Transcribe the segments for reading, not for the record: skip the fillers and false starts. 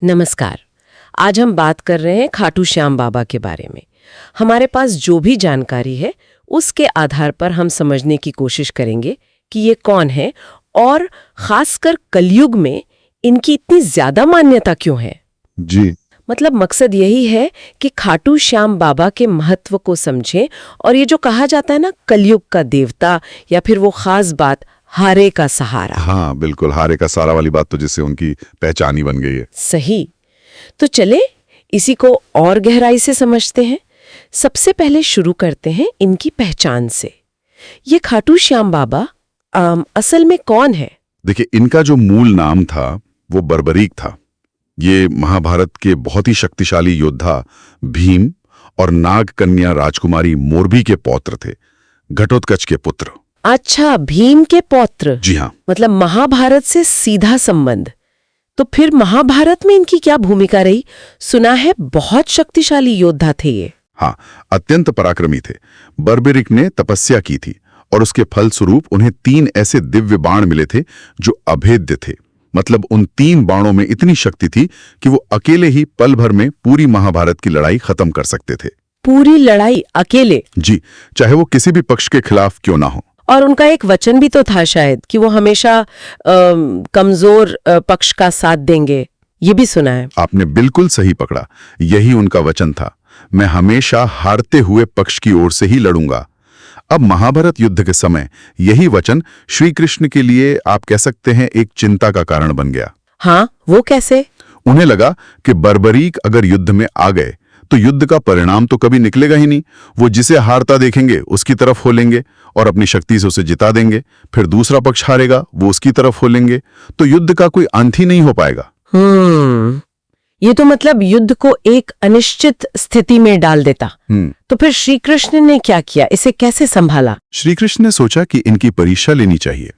नमस्कार। आज हम बात कर रहे हैं खाटू श्याम बाबा के बारे में। हमारे पास जो भी जानकारी है उसके आधार पर हम समझने की कोशिश करेंगे कि ये कौन है और खासकर कलयुग में इनकी इतनी ज्यादा मान्यता क्यों है। जी। मतलब मकसद यही है कि खाटू श्याम बाबा के महत्व को समझें और ये जो कहा जाता है ना कलयुग का देवता या फिर वो खास बात हारे का सहारा। हाँ बिल्कुल, हारे का सहारा वाली बात तो जिससे उनकी पहचान ही बन गई है। सही। तो चले इसी को और गहराई से समझते हैं। सबसे पहले शुरू करते हैं इनकी पहचान से। ये खाटू श्याम बाबा असल में कौन है? देखिए, इनका जो मूल नाम था वो बर्बरीक था। ये महाभारत के बहुत ही शक्तिशाली योद्धा भीम और नाग कन्या राजकुमारी मोरबी के पौत्र थे, घटोत्कच के पुत्र। अच्छा, भीम के पौत्र। जी हाँ। मतलब महाभारत से सीधा संबंध। तो फिर महाभारत में इनकी क्या भूमिका रही? सुना है बहुत शक्तिशाली योद्धा थे ये। हाँ, अत्यंत पराक्रमी थे। बर्बरीक ने तपस्या की थी और उसके फलस्वरूप उन्हें 3 ऐसे दिव्य बाण मिले थे जो अभेद्य थे। मतलब उन 3 बाणों में इतनी शक्ति थी कि वो अकेले ही पल भर में पूरी महाभारत की लड़ाई खत्म कर सकते थे। पूरी लड़ाई अकेले? जी, चाहे वो किसी भी पक्ष के खिलाफ क्यों ना हो। और उनका एक वचन भी तो था शायद कि वो हमेशा कमजोर पक्ष का साथ देंगे, ये भी सुना है। आपने बिल्कुल सही पकड़ा, यही उनका वचन था। मैं हमेशा हारते हुए पक्ष की ओर से ही लड़ूंगा। अब महाभारत युद्ध के समय यही वचन श्री कृष्ण के लिए आप कह सकते हैं एक चिंता का कारण बन गया। हाँ, वो कैसे? उन्हें लगा कि बर्बरीक अगर युद्ध में आ गए तो युद्ध का परिणाम तो कभी निकलेगा ही नहीं। वो जिसे हारता देखेंगे उसकी तरफ हो लेंगे और अपनी शक्ति से उसे जिता देंगे। फिर दूसरा पक्ष हारेगा, वो उसकी तरफ हो लेंगे, तो युद्ध का कोई अंत ही नहीं हो पाएगा। ये तो मतलब युद्ध को एक अनिश्चित स्थिति में डाल देता। तो फिर श्री कृष्ण ने क्या किया? इसे कैसे संभाला? श्री कृष्ण ने सोचा कि इनकी परीक्षा लेनी चाहिए।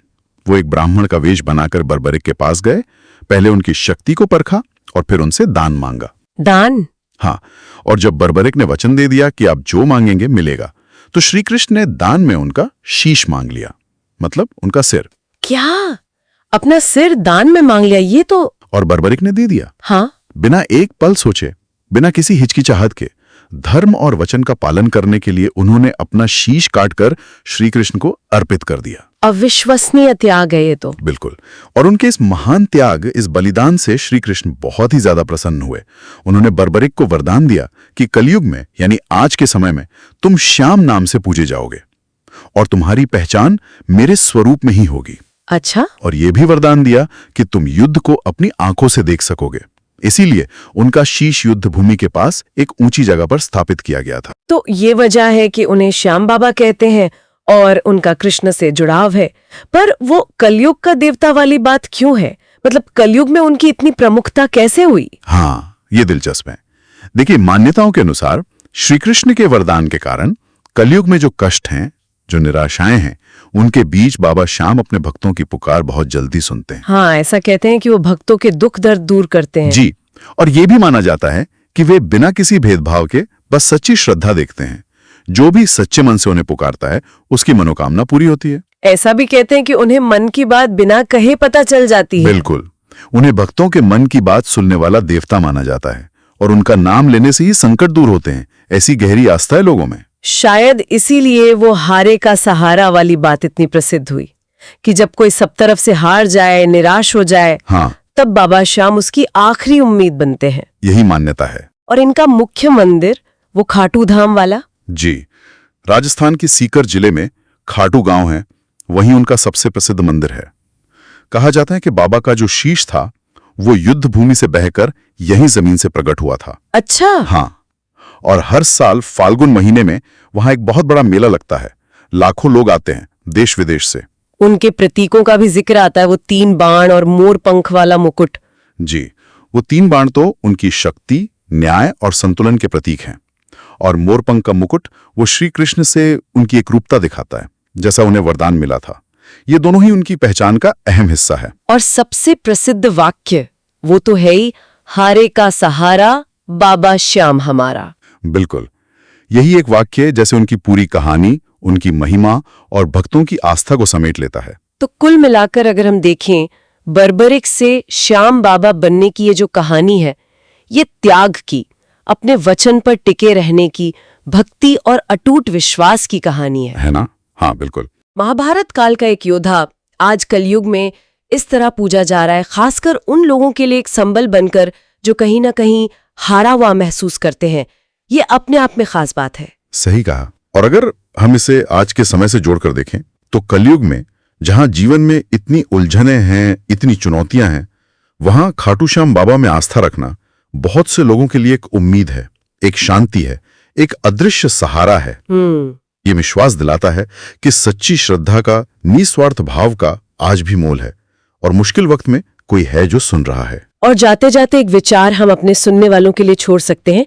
वो एक ब्राह्मण का वेश बनाकर बर्बरीक के पास गए, पहले उनकी शक्ति को परखा और फिर उनसे दान मांगा। दान? हाँ, और जब बर्बरीक ने वचन दे दिया कि आप जो मांगेंगे मिलेगा, तो श्री कृष्ण ने दान में उनका शीश मांग लिया, मतलब उनका सिर। क्या? अपना सिर दान में मांग लिया? ये तो। और बर्बरीक ने दे दिया। हाँ, बिना एक पल सोचे, बिना किसी हिचकिचाहट के, धर्म और वचन का पालन करने के लिए उन्होंने अपना शीश काटकर श्री कृष्ण को अर्पित कर दिया। अविश्वसनीय त्याग है ये तो। बिल्कुल। और उनके इस महान त्याग, इस बलिदान से श्री कृष्ण बहुत ही ज्यादा प्रसन्न हुए। उन्होंने बर्बरीक को वरदान दिया कि कलयुग में, यानी आज के समय में, तुम श्याम नाम से पूजे जाओगे और तुम्हारी पहचान मेरे स्वरूप में ही होगी। अच्छा। और यह भी वरदान दिया कि तुम युद्ध को अपनी आंखों से देख सकोगे। इसीलिए उनका शीश युद्ध भूमि के पास एक ऊंची जगह पर स्थापित किया गया था। तो ये वजह है कि उन्हें श्याम बाबा कहते हैं और उनका कृष्ण से जुड़ाव है। पर वो कलयुग का देवता वाली बात क्यों है? मतलब कलयुग में उनकी इतनी प्रमुखता कैसे हुई? हाँ, ये दिलचस्प है। देखिए, मान्यताओं के अनुसार श्री कृष्ण के वरदान के कारण कलयुग में जो कष्ट हैं, जो निराशाएं हैं, उनके बीच बाबा श्याम अपने भक्तों की पुकार बहुत जल्दी सुनते हैं। हाँ, ऐसा कहते हैं कि वो भक्तों के दुख दर्द दूर करते हैं। जी, और ये भी माना जाता है कि वे बिना किसी भेदभाव के बस सच्ची श्रद्धा देखते हैं। जो भी सच्चे मन से उन्हें पुकारता है उसकी मनोकामना पूरी होती है। ऐसा भी कहते हैं कि उन्हें मन की बात बिना कहे पता चल जाती है। बिल्कुल। उन्हें भक्तों के मन की बात सुनने वाला देवता माना जाता है और उनका नाम लेने से ही संकट दूर होते हैं, ऐसी गहरी आस्था है लोगों में। शायद इसीलिए वो हारे का सहारा वाली बात इतनी प्रसिद्ध हुई कि जब कोई सब तरफ से हार जाए, निराश हो जाए, हाँ, तब बाबा श्याम उसकी आखिरी उम्मीद बनते हैं। यही मान्यता है। और इनका मुख्य मंदिर वो खाटू धाम वाला? जी, राजस्थान के सीकर जिले में खाटू गांव है, वहीं उनका सबसे प्रसिद्ध मंदिर है। कहा जाता है कि बाबा का जो शीश था वो युद्ध भूमि से बहकर यहीं जमीन से प्रकट हुआ था। अच्छा। हाँ, और हर साल फाल्गुन महीने में वहां एक बहुत बड़ा मेला लगता है। लाखों लोग आते हैं देश विदेश से। उनके प्रतीकों का भी जिक्र आता है, वो 3 बाण और मोर पंख वाला मुकुट। जी, वो 3 बाण तो उनकी शक्ति, न्याय और संतुलन के प्रतीक हैं, और मोरपंख का मुकुट वो श्री कृष्ण से उनकी एकरूपता दिखाता है, जैसा उन्हें वरदान मिला था। ये दोनों ही उनकी पहचान का अहम हिस्सा है। और सबसे प्रसिद्ध वाक्य वो तो है ही, हारे का सहारा बाबा श्याम हमारा। बिल्कुल, यही एक वाक्य जैसे उनकी पूरी कहानी, उनकी महिमा और भक्तों की आस्था को समेट लेता है। तो कुल मिलाकर अगर हम देखें बर्बरिक से श्याम बाबा बनने की ये जो कहानी है, ये त्याग की, अपने वचन पर टिके रहने की, भक्ति और अटूट विश्वास की कहानी है ना? हाँ, बिल्कुल। महाभारत काल का एक योद्धा आज कलयुग में इस तरह पूजा जा रहा है, खासकर उन लोगों के लिए एक संबल बनकर जो कहीं ना कहीं हारा हुआ महसूस करते हैं। ये अपने आप में खास बात है। सही कहा। और अगर हम इसे आज के समय से जोड़कर देखें तो कलयुग में जहां जीवन में इतनी उलझनें हैं, इतनी चुनौतियां हैं, वहां खाटू श्याम बाबा में आस्था रखना बहुत से लोगों के लिए एक उम्मीद है, एक शांति है, एक अदृश्य सहारा है। ये विश्वास दिलाता है कि सच्ची श्रद्धा का, निस्वार्थ भाव का आज भी मोल है और मुश्किल वक्त में कोई है जो सुन रहा है। और जाते जाते एक विचार हम अपने सुनने वालों के लिए छोड़ सकते हैं।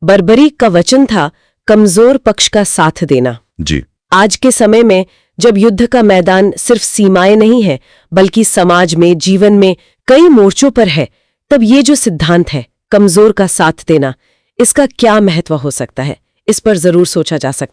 बर्बरीक का वचन था कमजोर पक्ष का साथ देना। जी। आज के समय में जब युद्ध का मैदान सिर्फ सीमाएं नहीं है, बल्कि समाज में, जीवन में कई मोर्चों पर है, तब ये जो सिद्धांत है कमजोर का साथ देना, इसका क्या महत्व हो सकता है, इस पर जरूर सोचा जा सकता है।